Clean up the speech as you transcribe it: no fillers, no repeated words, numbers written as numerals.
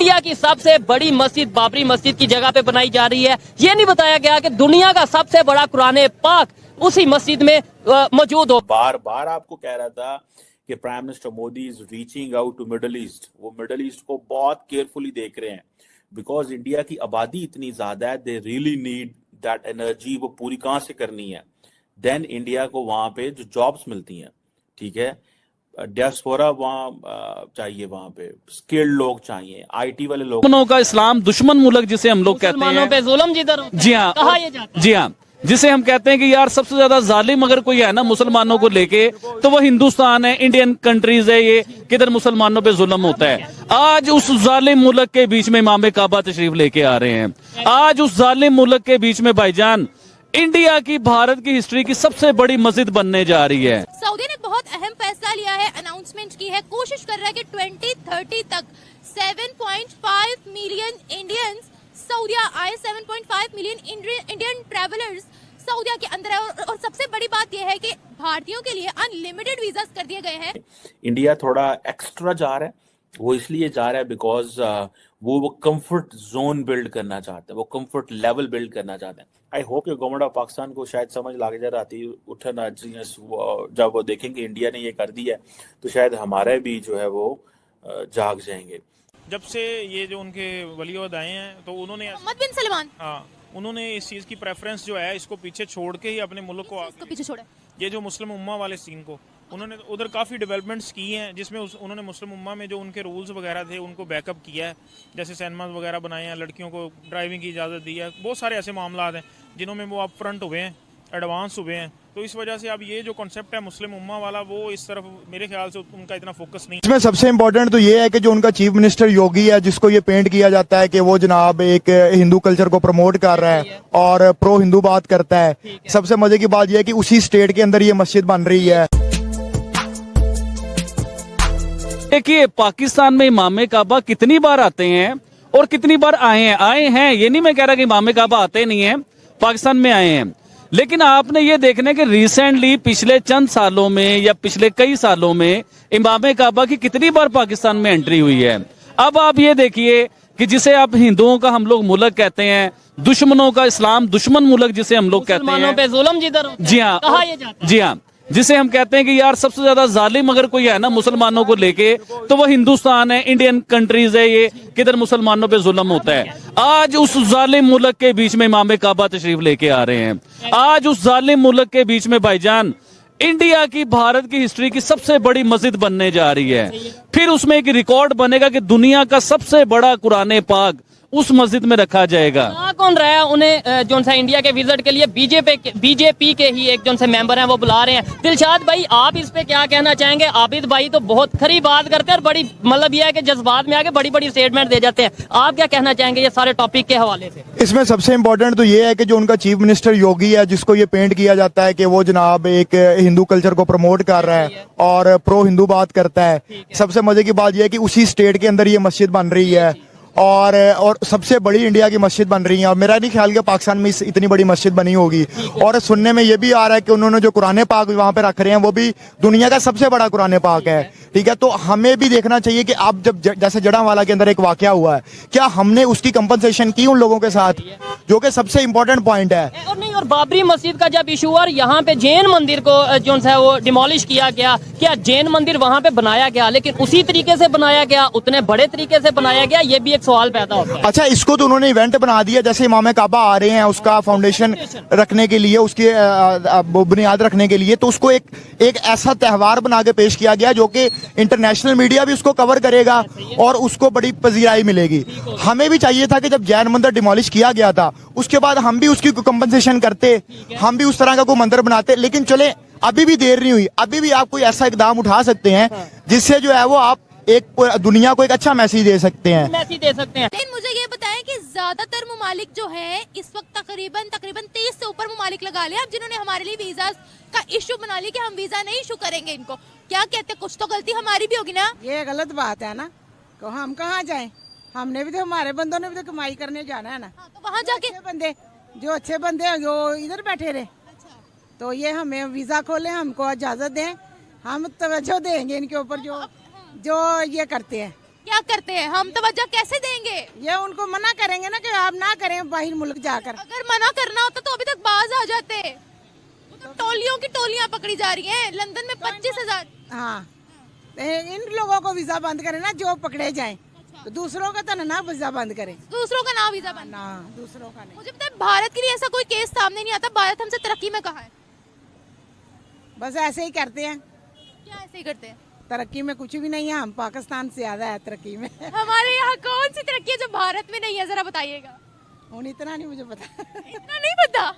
India की सबसे बड़ी मस्जिद बाबरी मस्जिद की जगह पे बनाई जा रही है। ये नहीं बताया गया कि दुनिया का सबसे बड़ा कुरान पाक उसी मस्जिद में मौजूद हो। बार बार आपको कह रहा था कि prime minister Modi is reaching out to Middle East. वो मिडल ईस्ट को बहुत केयरफुली देख रहे हैं, बिकॉज इंडिया की आबादी इतनी ज्यादा है, they really need that energy. वो पूरी कहां से करनी है? देन इंडिया को वहां पे जो जॉब्स मिलती हैं, ठीक है, डियास्पोरा वहां चाहिए, वहां पे स्किल्ड लोग चाहिए, आईटी वाले लोग। दुश्मनों का इस्लाम दुश्मन मुल्क जिसे हम लोग कहते हैं, पे जुल्म जिधर होता है, जी हाँ, कहा ये जाता है। जी हाँ, जिसे हम कहते हैं कि यार सबसे ज्यादा जालिम अगर कोई है ना मुसलमानों को लेके, तो वो हिंदुस्तान है, इंडियन कंट्रीज है, ये किधर मुसलमानों पे जुल्म होता है। आज उस जालिम मुल्क के बीच में इमाम काबा तशरीफ लेके आ रहे हैं। आज उस जालिम मुल्क के बीच में भाईजान इंडिया की, भारत की हिस्ट्री की सबसे बड़ी मस्जिद बनने जा रही है। सऊदी ने बहुत अहम फैसला लिया है, अनाउंसमेंट की है, कोशिश कर रहा है कि 2030 तक 7.5 मिलियन इंडियंस सऊदिया आए। 7.5 मिलियन इंडियन ट्रैवलर्स सऊदिया के अंदर है। और सबसे बड़ी बात यह है कि भारतीयों के लिए अनलिमिटेड वीजास कर दिए गए हैं। इंडिया थोड़ा एक्स्ट्रा जा रहा है, वो इसलिए जा रहा है बिकॉज वो कंफर्ट जोन बिल्ड करना चाहते हैं, वो कंफर्ट लेवल बिल्ड करना चाहते हैं। आई होप कि गवर्नमेंट ऑफ पाकिस्तान को शायद समझ लग जा रही उठना, जब वो देखेंगे इंडिया ने ये कर दिया है, तो शायद हमारे भी जो है वो जाग जाएंगे। जब से ये जो उनके वलीअहद आए हैं, तो उन्होंने मोहम्मद बिन सलमान, हाँ, उन्होंने इस चीज़ की प्रेफरेंस जो है इसको पीछे छोड़ के ही अपने मुल्क को पीछे छोड़ा। ये जो मुस्लिम उम्मा वाले सीन को उन्होंने उधर काफ़ी डेवलपमेंट्स की हैं, जिसमें उन्होंने मुस्लिम उम्मा में जो उनके रूल्स वगैरह थे उनको बैकअप किया है। जैसे सिनेमाज वगैरह बनाए हैं, लड़कियों को ड्राइविंग की इजाज़त दी है, बहुत सारे ऐसे मामला हैं जिन्होंने वो अप फ्रंट हुए हैं, एडवांस हुए हैं। तो इस वजह से अब ये जो कॉन्सेप्ट है मुस्लिम उम्मा वाला, वो इस तरफ मेरे ख्याल से उनका इतना फोकस नहीं। इसमें सबसे इम्पोर्टेंट तो ये है कि जो उनका चीफ मिनिस्टर योगी है, जिसको ये पेंट किया जाता है कि वो जनाब एक हिंदू कल्चर को प्रमोट कर रहा है और प्रो हिंदू बात करता है। सबसे मजे की बात यह है कि उसी स्टेट के अंदर ये मस्जिद बन रही है। देखिए पाकिस्तान में इमाम काबा कितनी बार आते हैं और कितनी बार आए हैं। ये नहीं मैं कह रहा कि इमाम काबा आते नहीं हैं, पाकिस्तान में आए हैं, लेकिन आपने ये देखना कि रिसेंटली पिछले चंद सालों में या पिछले कई सालों में इमाम काबा की कितनी बार पाकिस्तान में एंट्री हुई है। अब आप ये देखिए कि जिसे आप हिंदुओं का हम लोग मुल्क कहते हैं, दुश्मनों का इस्लाम दुश्मन मुल्क जिसे हम लोग कहते हैं, पे जुल्म जिधर होता है, जी हाँ, कहा ये जाता है। जी हाँ, जिसे हम कहते हैं कि यार सबसे ज्यादा जालिम अगर कोई है ना मुसलमानों को लेके, तो वो हिंदुस्तान है, इंडियन कंट्रीज है, ये किधर मुसलमानों पे जुल्म होता है। आज उस जालिम मुल्क के बीच में इमाम काबा तशरीफ लेके आ रहे हैं। आज उस जालिम मुल्क के बीच में भाईजान इंडिया की, भारत की हिस्ट्री की सबसे बड़ी मस्जिद बनने जा रही है। फिर उसमें एक रिकॉर्ड बनेगा कि दुनिया का सबसे बड़ा कुरान पाक उस मस्जिद में रखा जाएगा। कौन रहा है उन्हें जो सा इंडिया के विजिट के लिए बीजेपी के ही एक जो से मेंबर हैं वो बुला रहे हैं। दिलशाद भाई, आप इस पे क्या कहना चाहेंगे? आबिद भाई तो बहुत खरी बात करते हैं और बड़ी मतलब यह है कि जज्बात में आके बड़ी बड़ी स्टेटमेंट दे जाते हैं। आप क्या कहना चाहेंगे ये सारे टॉपिक के हवाले से? इसमें सबसे इम्पोर्टेंट तो ये है कि जो उनका चीफ मिनिस्टर योगी है, जिसको ये पेंट किया जाता है कि वो जनाब एक हिंदू कल्चर को प्रमोट कर रहा है और प्रो हिंदू बात करता है। सबसे मजे की बात यह है कि उसी स्टेट के अंदर ये मस्जिद बन रही है और सबसे बड़ी इंडिया की मस्जिद बन रही है। और मेरा नहीं ख्याल कि पाकिस्तान में इतनी बड़ी मस्जिद बनी होगी। और सुनने में ये भी आ रहा है कि उन्होंने जो कुरान पाक वहां पे रख रहे हैं वो भी दुनिया का सबसे बड़ा कुरान पाक है। ठीक है, तो हमें भी देखना चाहिए कि अब जब जैसे जड़ावाला के अंदर एक वाकया हुआ है, क्या हमने उसकी कंपनसेशन की उन लोगों के साथ, जो कि सबसे इंपॉर्टेंट पॉइंट है। और नहीं, और बाबरी मस्जिद का जब इशू हुआ, यहाँ पे जैन मंदिर को जो है वो डिमोलिश किया गया, क्या जैन मंदिर वहां पे बनाया गया, लेकिन उसी तरीके से बनाया गया, उतने बड़े तरीके से बनाया गया, ये भी एक सवाल पैदा होता है। अच्छा, इसको तो उन्होंने इवेंट बना दिया, जैसे इमाम काबा आ रहे हैं उसका फाउंडेशन रखने के लिए, उसकी बुनियाद रखने के लिए, तो उसको एक ऐसा त्यौहार बना के पेश किया गया जो कि इंटरनेशनल मीडिया भी उसको कवर करेगा और उसको बड़ी पजीराई मिलेगी। हमें भी चाहिए था कि जब जैन मंदिर डिमोलिश किया गया था उसके बाद हम भी उसकी कंपनसेशन करते, हम भी उस तरह का कोई मंदिर बनाते। लेकिन चले, अभी भी देर नहीं हुई, अभी भी आप कोई ऐसा इकदाम उठा सकते हैं जिससे जो है वो आप एक दुनिया को एक अच्छा मैसेज दे सकते हैं। लेकिन मुझे ये बताएं कि ज्यादातर ममालिक जो है इस वक्त तकरीबन 30 से ऊपर ममालिक लगा लिया अब, जिन्होंने हमारे लिए वीजा का इशू बना लिया कि हम वीजा नहीं इशू करेंगे इनको। क्या कहते हैं, कुछ तो गलती हमारी भी होगी ना? ये गलत बात है ना, तो हम कहाँ जाएं? हमने भी तो, हमारे बंदों ने भी तो कमाई करने जाना है ना। हाँ, तो वहाँ जाके जो अच्छे बंदे हैं जो इधर बैठे रहे। अच्छा। तो ये हमें वीजा खोले, हमको इजाजत दें, हम तवज्जो देंगे इनके ऊपर जो ये करते हैं। क्या करते हैं हम, तवज्जो कैसे देंगे? ये उनको मना करेंगे ना कि आप ना करें बाहर मुल्क जाकर। अगर मना करना होता तो अभी तक बाज आ जाते। वो तो टोलियों की टोलियां पकड़ी जा रही हैं लंदन में 25,000। हाँ, इन लोगों को वीजा बंद करें ना जो पकड़े जाएं, तो दूसरों का तो ना वीजा बंद करें, दूसरों का ना वीजा बंद। ना दूसरों का नहीं। मुझे पता है भारत के लिए ऐसा कोई केस सामने नहीं आता, भारत हमसे तरक्की में कहाँ है? बस ऐसे ही करते हैं, क्या ऐसे ही करते हैं? तरक्की में कुछ भी नहीं है, हम पाकिस्तान से ज्यादा है तरक्की में। हमारे यहाँ कौन सी तरक्की है जो भारत में नहीं है, जरा बताइएगा। इतना नहीं मुझे पता। इतना नहीं पता।